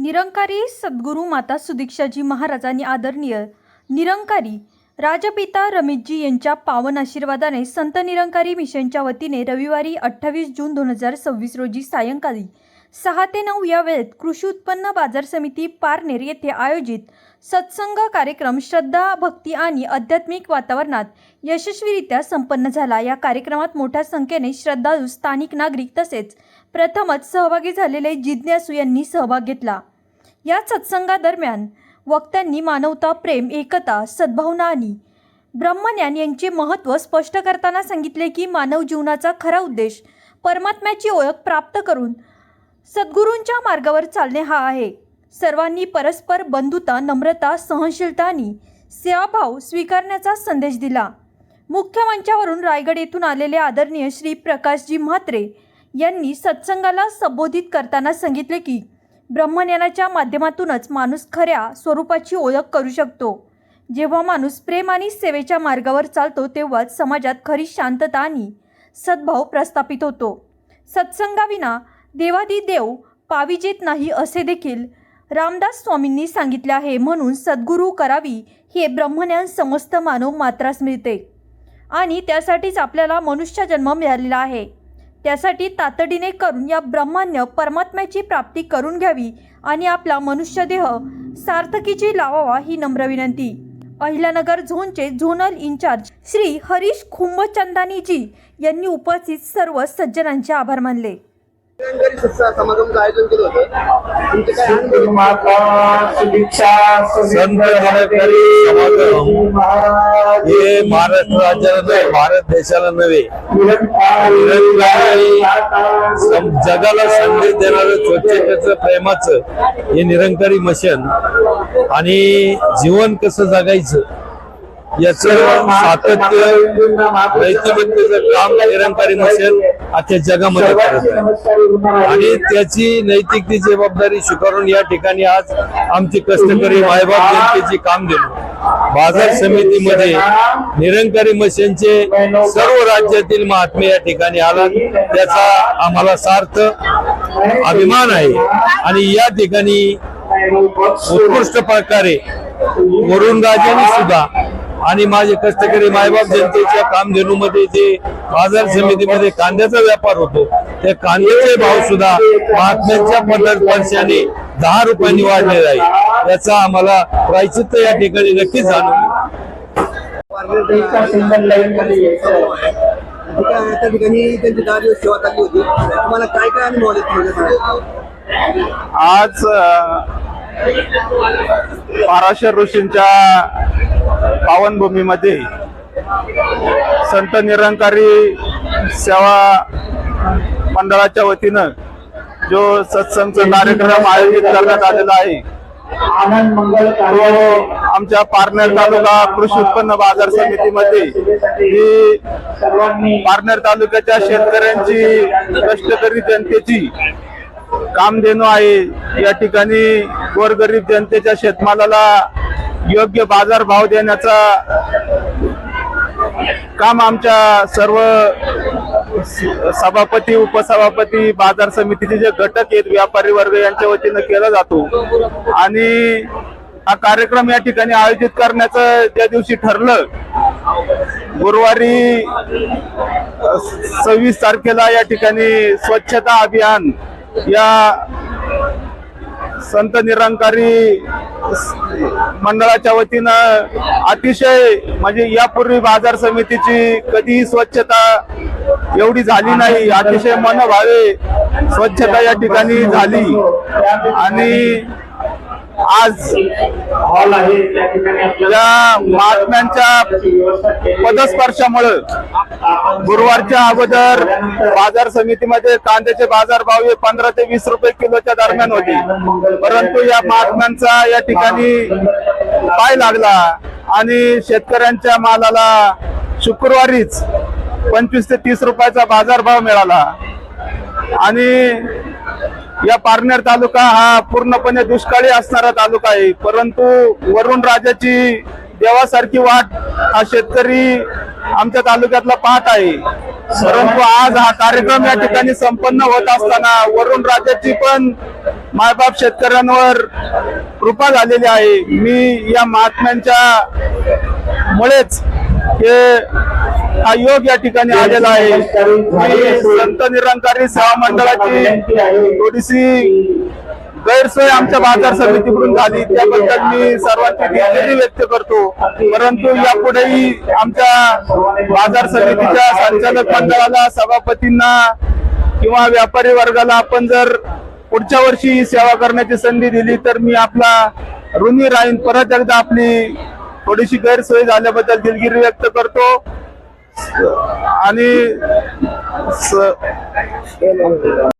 निरंकारी सद्गुरू माता सुदीक्षाजी महाराजांनी आदरणीय निरंकारी राजपिता रमेशजी यांच्या पावन आशीर्वादाने संत निरंकारी मिशनच्या वतीने रविवारी 28 जून 2026 रोजी सायंकाळी 6 ते 9 या वेळेत कृषी उत्पन्न बाजार समिती पारनेर येथे आयोजित सत्संग कार्यक्रम श्रद्धा, भक्ती आणि आध्यात्मिक वातावरणात यशस्वीरित्या संपन्न झाला। या कार्यक्रमात मोठ्या संख्येने श्रद्धाळू, स्थानिक नागरिक तसेच प्रथमच सहभागी झालेले जिज्ञासू यांनी सहभाग घेतला। या सत्संगादरम्यान वक्त्यांनी मानवता, प्रेम, एकता, सद्भावना आणि ब्रह्मज्ञान यांचे महत्त्व स्पष्ट करताना सांगितले की मानव जीवनाचा खरा उद्देश परमात्म्याची ओळख प्राप्त करून सद्गुरूंच्या मार्गावर चालणे हा आहे। सर्वांनी परस्पर बंधुता, नम्रता, सहनशीलता आणि सेवाभाव स्वीकारण्याचा संदेश दिला। मुख्य मंचावरून रायगड येथून आलेले आदरणीय श्री प्रकाशजी म्हात्रे यांनी सत्संगाला संबोधित करताना सांगितले की ब्रह्मज्ञानाच्या माध्यमातूनच माणूस खऱ्या स्वरूपाची ओळख करू शकतो। जेव्हा माणूस प्रेम आणि सेवेच्या मार्गावर चालतो तेव्हाच समाजात खरी शांतता आणि सद्भाव प्रस्थापित होतो। सत्संगाविना देवादिदेव पाविजेत नाही असे देखील रामदास स्वामींनी सांगितले आहे। म्हणून सद्गुरू करावी हे ब्रह्मज्ञान समस्त मानव मात्रास मिळते आणि त्यासाठीच आपल्याला मनुष्य जन्म मिळालेला आहे। त्यासाठी तातडीने करून या ब्रह्मज्ञ परमात्म्याची प्राप्ती करून घ्यावी आणि आपला मनुष्यदेह सार्थकीची लावावा ही नम्र विनंती। अहिल्यानगर झोनचे झोनल इंचार्ज श्री हरीश खुंबचंदानीजी यांनी उपस्थित सर्व सज्जनांचे आभार मानले। समागम आयोजन केलं होतं, तुमचे काय अनुभव? माता सुदीक्षा संत निरंकारी समागम हे महाराष्ट्र राज्याला भारत देशाला नव्हे, निरंकारी जगाला संदेश देणारं स्वच्छतेचं, प्रेमाचं हे निरंकारी मिशन आणि जीवन कसं जगायचं याचं सातत्य, नैतिकतेचं काम निरंकारी मिशन अख्ख्या जगामध्ये करत आहे आणि त्याची नैतिकची जबाबदारी स्वीकारून या ठिकाणी आज आमची कष्टकरी मायबाप जनतेची काम देणं बाजार समितीमध्ये निरंकारी मिशनचे सर्व राज्यातील महात्मे या ठिकाणी आला, त्याचा आम्हाला सार्थ अभिमान आहे। आणि या ठिकाणी उत्कृष्ट प्रकारे वरुण राजांनी सुद्धा आणि माझे कष्टकरी मायबाप जनतेच्या कामधेनूमध्ये जे बाजार समितीमध्ये कांद्याचा व्यापार होतो त्या कांद्याचे भाव सुद्धा महात्म्यांच्या पदस्पर्शाने 10 रुपयांनी वाढलेला आहे। याचा आम्हाला प्रायश्चित्त या ठिकाणी नक्कीच जाणवलं। त्या ठिकाणी त्यांची 10 दिवस सेवा चालली होती, तुम्हाला काय काय अनुभव आले? आज पराशर ऋषींच्या पावनभूमीमध्ये संत निरंकारी सेवा मंडळाच्या वतीनं जो सत्संगचा कार्यक्रम आयोजित करण्यात आलेला आहे तो आमच्या पारनेर तालुका कृषी उत्पन्न बाजार समितीमध्ये ही पारनेर तालुक्याच्या शेतकऱ्यांची, कष्टकरी जनतेची कामधेनू आहे। या ठिकाणी गोरगरीब जनतेच्या शेतमालाला योग्य बाजार भाव देण्याचा काम आमच्या सर्व सभापती, उपसभापती, बाजार समितीचे जे घटक आहेत, व्यापारी वर्ग यांच्या वतीनं केला जातो। आणि हा कार्यक्रम या ठिकाणी आयोजित करण्याचं ज्या दिवशी ठरलं, गुरुवारी 26 तारखेला या ठिकाणी स्वच्छता अभियान या संत निरंकारी मंडळाच्या वतीनं अतिशय म्हणजे यापूर्वी बाजार समितीची कधीही स्वच्छता एवढी झाली नाही, अतिशय मनभावे स्वच्छता या ठिकाणी झाली। आणि आज या महात्म्यांच्या पदस्पर्शामुळे गुरुवारच्या अगोदर बाजार समितीमध्ये कांद्याचे बाजार भाव हे 15 ते 20 रुपये किलोच्या दरम्यान होते, परंतु या महात्म्यांचा या ठिकाणी पाय लागला आणि शेतकऱ्यांच्या मालाला शुक्रवारीच 25 ते 30 रुपयाचा बाजार भाव मिळाला। आणि या पारनेर तालुका हा पूर्णपणे दुष्काळी असणारा तालुका आहे, परंतु वरुण राजाची देवासारखी वाट हा शेतकरी आमच्या तालुक्यातला पाहत आहे। परंतु आज हा कार्यक्रम या ठिकाणी संपन्न होत असताना वरुण राजाची पण मायबाप शेतकऱ्यांवर कृपा झालेली आहे. मी या महात्म्यांच्या मुळेच हे हा योग या ठिकाणी आलेला आहे. मी संत निरंकारी सेवा मंडळाची थोडीशी गैरसोय आमच्या बाजार समितीकडून झाली, त्याबद्दल मी सर्वांची दिलगिरी व्यक्त करतो. परंतु यापुढेही आमच्या बाजार समितीच्या संचालक मंडळाला, सभापतींना किंवा व्यापारी वर्गाला आपण जर पुढच्या वर्षी ही सेवा करण्याची संधी दिली तर मी आपला ऋणी राहीन. परत एकदा आपली थोडीशी गैरसोय झाल्याबद्दल दिलगिरी व्यक्त करतो आणि